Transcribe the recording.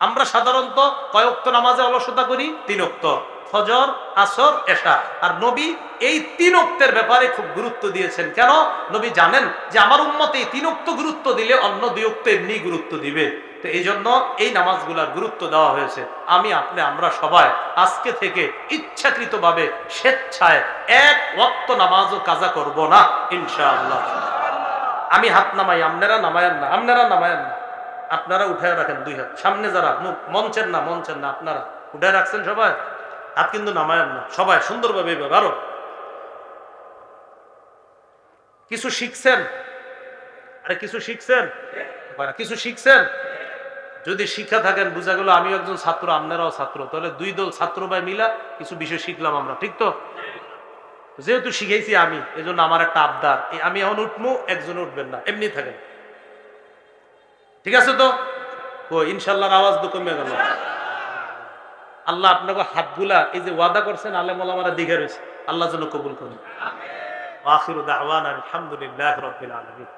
আমরা সাধারণত কয় ওয়াক্ত নামাজে অলসতা করি? 3 ওয়াক্ত, ফজর, আসর, এশা। আর নবী এই 3 ওয়াক্তের ব্যাপারে খুব গুরুত্ব দিয়েছেন। কেন? নবী জানেন যে আমার উম্মত এই 3 ওয়াক্ত গুরুত্ব দিলে অন্য 2 ওয়াক্ত এমনি গুরুত্ব দিবে। তো এই জন্য এই নামাজগুলার গুরুত্ব দেওয়া হয়েছে। আমরা সবাই আজকে থেকে ইচ্ছাকৃতভাবে স্বেচ্ছায় 1 ওয়াক্ত নামাজও কাজা করব না ইনশাআল্লাহ। আমি হাত নামাই, আপনারা নামায়েন না, আপনারা উঠায় রাখেন 2 হাত। সামনে যারা, মঞ্চের না, আপনারা উঠায় রাখছেন সবাই, হাত কিন্তু নামায়েন না। সবাই সুন্দরভাবে আরো কিছু শিখছেন? আরে কিছু শিখছেন? কিছু শিখছেন? যদি শিক্ষা থাকেন, বুঝা গেল আমিও একজন ছাত্র, আপনারাও ছাত্র, তাহলে 2 দল ছাত্র ভাই মিলা কিছু বিষয় শিখলাম আমরা, ঠিক তো? যেহেতু শিখেছি আমি, এজন্য আমার একটা আবদার, আমি এখন উঠবো, একজন উঠবেন না, এমনি থাকেন, ঠিক আছে তো? ইনশাল্লাহর আওয়াজ তো কমে গেল। আল্লাহ আপনাকে হাতগুলা এই যে ওয়াদা করছেন আলেম ওলামারা দিঘে রয়েছে, আল্লাহ যেন কবুল করুন। আখিরু দাওয়ানা আলহামদুলিল্লাহি রাব্বিল আলামিন।